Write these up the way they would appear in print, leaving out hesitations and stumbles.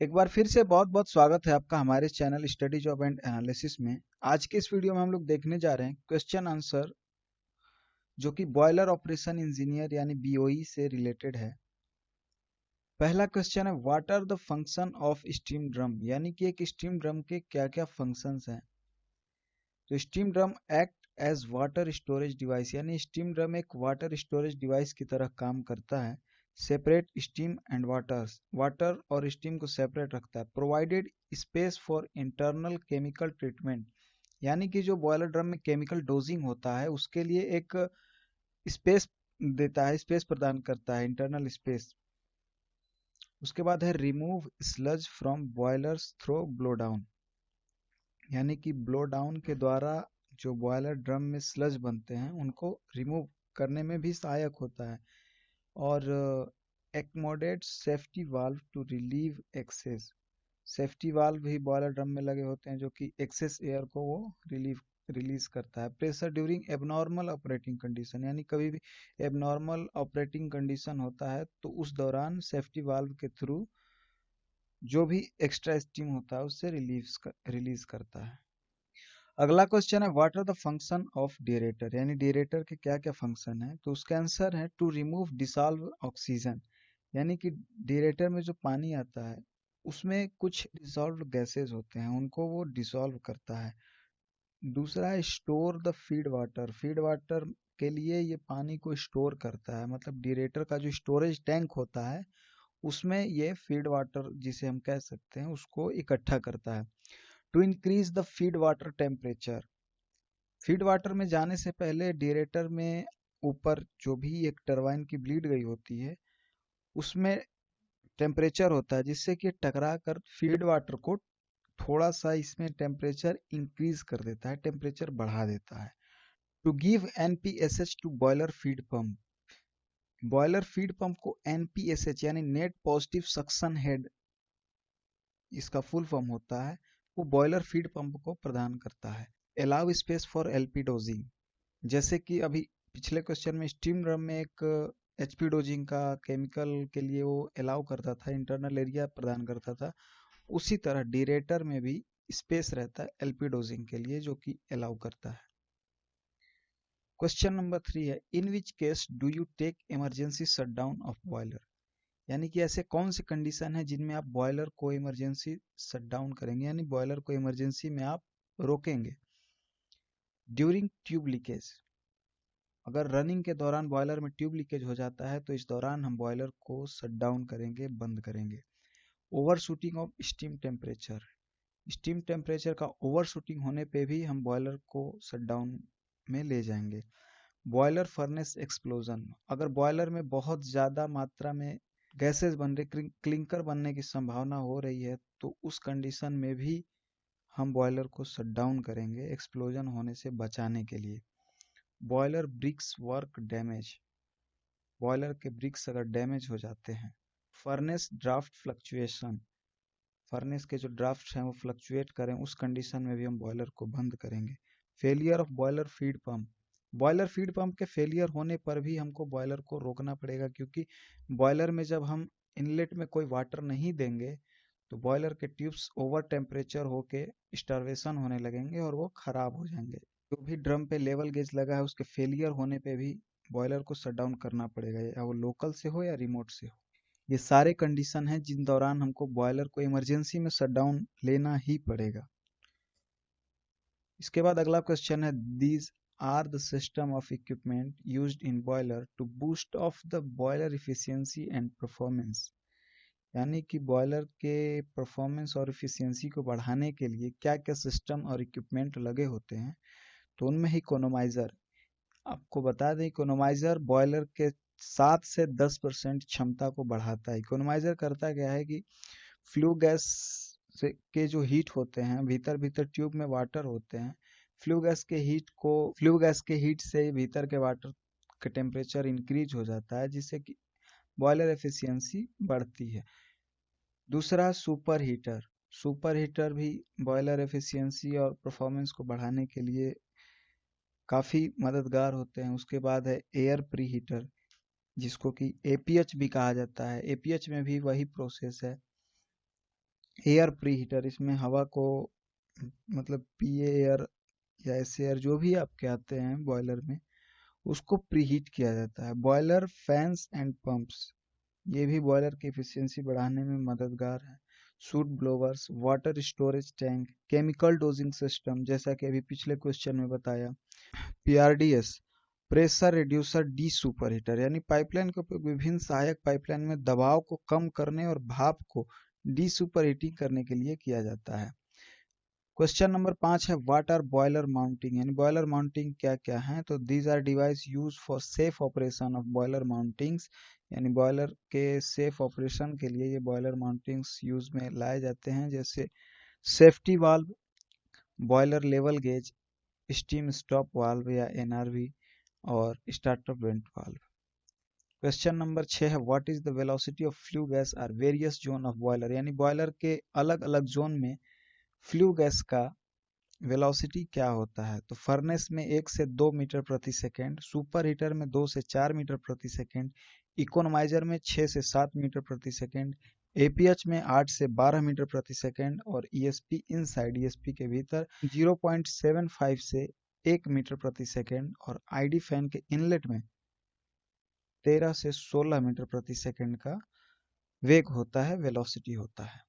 एक बार फिर से बहुत बहुत स्वागत है आपका हमारे channel study job and analysis में। आज के इस वीडियो में हम लोग देखने जा रहे हैं क्वेश्चन आंसर जो कि बॉयलर ऑपरेशन इंजीनियर यानी बीओई से रिलेटेड है। पहला क्वेश्चन है, what are the function of steam drum, यानी कि एक स्टीम ड्रम के क्या क्या फंक्शंस हैं। तो steam drum act as water storage device, यानी स्टीम ड्रम एक वाटर स्टोरेज डिवाइस की तरह काम करता है। सेपरेट स्टीम एंड वाटर और स्टीम को सेपरेट रखता है। Provided space for internal chemical treatment, यानी कि जो बॉयलर ड्रम में केमिकल डोजिंग होता है उसके लिए एक स्पेस देता है, स्पेस प्रदान करता है, इंटरनल स्पेस। उसके बाद है remove sludge from boilers through blow down, यानी कि ब्लो डाउन के द्वारा जो बॉयलर ड्रम में स्लज बनते हैं उनको रिमूव करने में भी सहायक होता है। और accommodate safety valve to relieve excess, safety valve भी बॉयलर ड्रम में लगे होते हैं जो कि एक्सेस एयर को वो रिलीज करता है। Pressure during abnormal operating condition, यानी कभी भी एबनॉर्मल ऑपरेटिंग कंडीशन होता है तो उस दौरान सेफ्टी वाल्व के थ्रू जो भी एक्स्ट्रा स्टीम होता है उससे रिलीज करता है। अगला क्वेश्चन है, what are the function of deaerator, यानी डिएरेटर के क्या क्या फंक्शन है। तो उसका आंसर है टू रिमूव डिसॉल्व ऑक्सीजन, यानी कि डिएरेटर में जो पानी आता है उसमें कुछ डिसॉल्व गैसेस होते हैं, उनको वो डिसॉल्व करता है। दूसरा है स्टोर द फीड वाटर के लिए ये पानी को स्टोर करता है, मतलब डिएरेटर का जो स्टोरेज टैंक होता है उसमें ये फीड वाटर जिसे हम कह सकते हैं उसको इकट्ठा करता है। To increase the feed water temperature, feed water में जाने से पहले डिएरेटर में ऊपर जो भी एक टरबाइन की ब्लीड गई होती है उसमें टेम्परेचर होता है जिससे कि टकरा कर फीड वाटर को थोड़ा सा इसमें टेम्परेचर इंक्रीज कर देता है, टेम्परेचर बढ़ा देता है। To give NPSH to boiler feed pump, boiler feed pump को एनपीएसएच यानी नेट पॉजिटिव सक्शन हेड इसका फुल फॉर्म होता है, वो बॉयलर फीड पंप को प्रदान करता है। Allow space for LP dosing, जैसे कि अभी पिछले क्वेश्चन में स्टीम ड्रम में एक एचपी डोजिंग का केमिकल के लिए वो अलाउ करता था, इंटरनल एरिया प्रदान करता था, उसी तरह डिरेटर में भी स्पेस रहता है एलपी डोजिंग के लिए जो कि अलाउ करता है। क्वेश्चन नंबर 3 है, in which case do you take emergency shutdown of boiler, यानी कि ऐसे कौन से कंडीशन है जिनमें आप बॉयलर को इमरजेंसी शटडाउन करेंगे, यानी बॉयलर को इमरजेंसी में आप रोकेंगे। ड्यूरिंग ट्यूब लीकेज, अगर रनिंग के दौरान बॉयलर में ट्यूब लीकेज हो जाता है तो इस दौरान हम बॉयलर को शट डाउन करेंगे, बंद करेंगे। Over shooting of steam temperature, steam temperature का ओवर शूटिंग होने पे भी हम बॉयलर को शट डाउन में ले जाएंगे। बॉयलर फर्नेस एक्सप्लोजन, अगर बॉयलर में बहुत ज़्यादा मात्रा में गैसेस बन रही, क्लिंकर बनने की संभावना हो रही है तो उस कंडीशन में भी हम बॉयलर को शट डाउन करेंगे एक्सप्लोजन होने से बचाने के लिए। Boiler bricks work damage, boiler के ब्रिक्स अगर डैमेज हो जाते हैं। फर्नेस ड्राफ्ट फ्लक्चुएशन, फर्नेस के जो ड्राफ्ट हैं वो फ्लक्चुएट करें उस कंडीशन में भी हम बॉयलर को बंद करेंगे। Failure of boiler feed pump, boiler feed pump के फेलियर होने पर भी हमको बॉयलर को रोकना पड़ेगा, क्योंकि बॉयलर में जब हम इनलेट में कोई वाटर नहीं देंगे तो बॉयलर के ट्यूब्स ओवर टेम्परेचर होके स्टार्वेशन होने लगेंगे और वो खराब हो जाएंगे। जो भी ड्रम पे लेवल गेज लगा है उसके फेलियर होने पे भी बॉयलर को शट डाउन करना पड़ेगा, या वो लोकल से हो या रिमोट से हो। ये सारे कंडीशन हैं जिन दौरान हमको बॉयलर को इमरजेंसी में शट डाउन लेना ही पड़ेगा। इसके बाद अगला क्वेश्चन है, these are the system of equipment used in boiler to boost of the boiler efficiency and performance, यानी कि बॉयलर के परफॉर्मेंस और इफिशियंसी को बढ़ाने के लिए क्या क्या सिस्टम और इक्विपमेंट लगे होते हैं। तो उनमें इकोनोमाइजर, आपको बता दें इकोनोमाइजर बॉयलर के 7 से 10% क्षमता को बढ़ाता है। इकोनोमाइजर करता क्या है कि फ्लू गैस से के जो हीट होते हैं, भीतर भीतर ट्यूब में वाटर होते हैं, फ्लू गैस के हीट से भीतर के वाटर का टेम्परेचर इंक्रीज हो जाता है जिससे कि बॉयलर एफिशिएंसी बढ़ती है। दूसरा सुपर हीटर, सुपर हीटर भी बॉयलर एफिशिएंसी और परफॉर्मेंस को बढ़ाने के लिए काफ़ी मददगार होते हैं। उसके बाद है एयर प्री हीटर जिसको कि एपीएच भी कहा जाता है, एपीएच में भी वही प्रोसेस है। एयर प्री हीटर, इसमें हवा को मतलब पीए एयर या ऐसे एयर जो भी आपके आते हैं बॉयलर में, उसको प्रीहीट किया जाता है। बॉयलर फैंस एंड पंप्स, ये भी बॉयलर की एफिशिएंसी बढ़ाने में मददगार है। Soot blowers, water storage tank, chemical dosing system, जैसा कि अभी पिछले क्वेश्चन में बताया। PRDS, pressure reducer desuperheater, यानी पाइपलाइन का उपयोग विभिन्न सहायक पाइपलाइन में दबाव को कम करने और भाप को डी सुपर हीटिंग करने के लिए किया जाता है। क्वेश्चन नंबर 5 है व्हाट आर बॉयलर माउंटिंग, यानी बॉयलर माउंटिंग क्या क्या है। तो these are device use for safe operation of boiler mountings, यानी बॉयलर के सेफ ऑपरेशन के लिए ये बॉयलर माउंटिंग्स यूज में लाए जाते हैं, जैसे safety valve, boiler level gauge, steam stop valve या एनआरवी, और startup vent valve. Question number 6 है what is the velocity of flue gas are various zone of boiler, यानी बॉयलर के अलग अलग जोन में फ्लू गैस का वेलोसिटी क्या होता है। तो फर्नेस में 1 से 2 मीटर प्रति सेकेंड, सुपर हीटर में 2 से 4 मीटर प्रति सेकेंड, इकोनोमाइजर में 6 से 7 मीटर प्रति सेकेंड, एपीएच में 8 से 12 मीटर प्रति सेकेंड, और ईएसपी इनसाइड ईएसपी के भीतर 0.75 से 1 मीटर प्रति सेकेंड, और आईडी फैन के इनलेट में 13 से 16 मीटर प्रति सेकेंड का वेग होता है, वेलोसिटी होता है।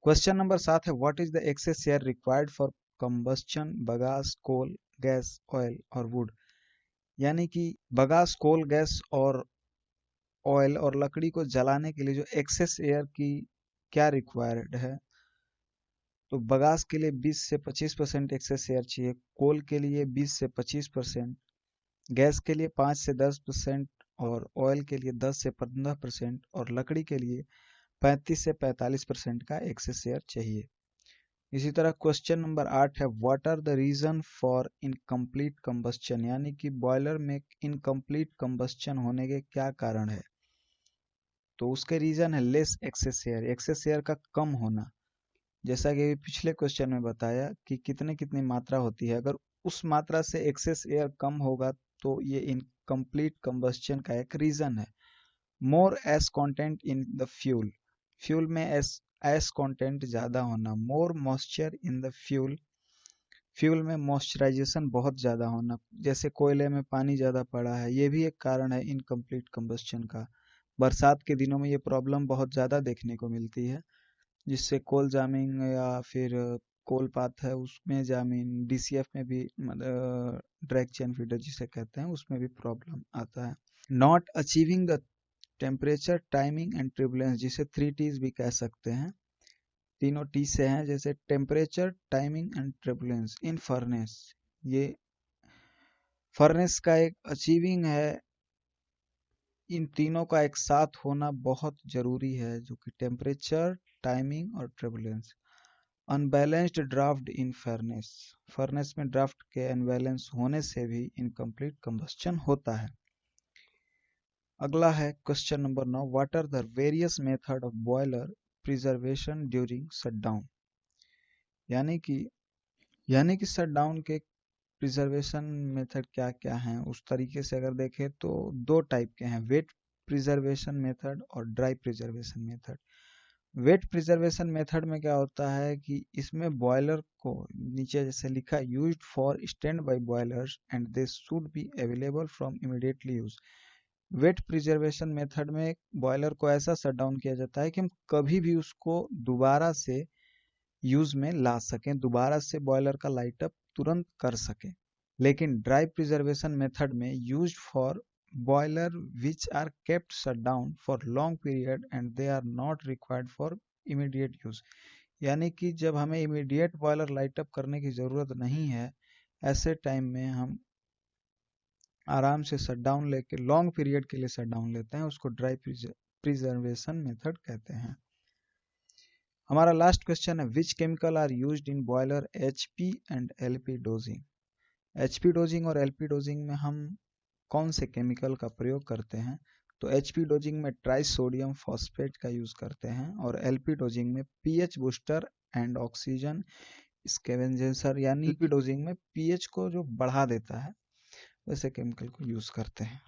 क्वेश्चन नंबर 7 है what is the excess air required for combustion, bagasse, coal, gas, oil और वुड, यानी कि बगास, कोल, गैस और ऑयल और लकड़ी को जलाने के लिए जो एक्सेस एयर की क्या रिक्वायर्ड है। तो बगास के लिए 20 से 25% एक्सेस एयर चाहिए, कोल के लिए 20 से 25%, गैस के लिए 5 से 10%, और ऑयल के लिए 10 से 15%, और लकड़ी के लिए 35 से 45% का एक्सेस एयर चाहिए। इसी तरह क्वेश्चन नंबर 8 है what are the reason for incomplete combustion, यानी कि बॉयलर में इनकम्प्लीट कंबस्शन होने के क्या कारण है। तो उसके रीजन है less excess air, excess air का कम होना, जैसा कि पिछले क्वेश्चन में बताया कि कितने कितनी मात्रा होती है, अगर उस मात्रा से एक्सेस एयर कम होगा तो ये इनकम्प्लीट कंबस्शन का एक रीजन है। More S content in the fuel, fuel में एस कंटेंट ज्यादा होना। More moisture in the fuel, fuel में मॉइस्चराइजेशन बहुत ज्यादा होना, जैसे कोयले में पानी ज्यादा पड़ा है, ये भी एक कारण है इनकम्प्लीट कंबस्शन का। बरसात के दिनों में ये प्रॉब्लम बहुत ज्यादा देखने को मिलती है, जिससे कोल जामिंग या फिर कोल पाथ है उसमें जामिंग, डीसीएफ में भी ड्रैग चेन फीडर जिसे कहते हैं उसमें भी प्रॉब्लम आता है। Not achieving the temperature, timing and turbulence, जिसे 3 T's भी कह सकते हैं, तीनों टी से हैं, जैसे temperature, timing and turbulence in furnace. ये फर्नेस का एक अचीविंग है, इन तीनों का एक साथ होना बहुत जरूरी है, जो कि टेम्परेचर, टाइमिंग और turbulence. Unbalanced draft in furnace, furnace में ड्राफ्ट के अनबैलेंस होने से भी इनकम्प्लीट कंबस्शन होता है। अगला है question number 9 what are the various method of boiler preservation during shutdown, यानी कि शटडाउन के प्रिजर्वेशन मेथड क्या क्या हैं। उस तरीके से अगर देखें तो 2 टाइप के हैं, वेट प्रिजर्वेशन मेथड और dry preservation method. Wet preservation method में क्या होता है कि इसमें बॉयलर को नीचे जैसे लिखा है used for stand by boilers and they should be available from immediately use. Wet preservation method में बॉयलर को ऐसा शट डाउन किया जाता है कि हम कभी भी उसको दोबारा से यूज में ला सकें, दोबारा से बॉयलर का लाइट अप तुरंत कर सकें। लेकिन ड्राई प्रिजर्वेशन मेथड में used for boiler which are kept shut down for long period and they are not required for immediate use, यानी कि जब हमें इमीडिएट बॉयलर लाइट अप करने की जरूरत नहीं है, ऐसे टाइम में हम आराम से शट डाउन लेके लॉन्ग पीरियड के लिए शट डाउन लेते हैं, उसको ड्राई प्रिजर्वेशन मेथड कहते हैं। हमारा लास्ट क्वेश्चन है which chemical are used in boiler HP and LP dosing, HP dosing और एलपी डोजिंग में हम कौन से केमिकल का प्रयोग करते हैं। तो एचपी डोजिंग में ट्राई सोडियम फॉस्फेट का यूज करते हैं, और एलपी डोजिंग में pH booster and oxygen scavenger, यानी एलपी डोजिंग में पीएच को जो बढ़ा देता है वैसे केमिकल को यूज करते हैं।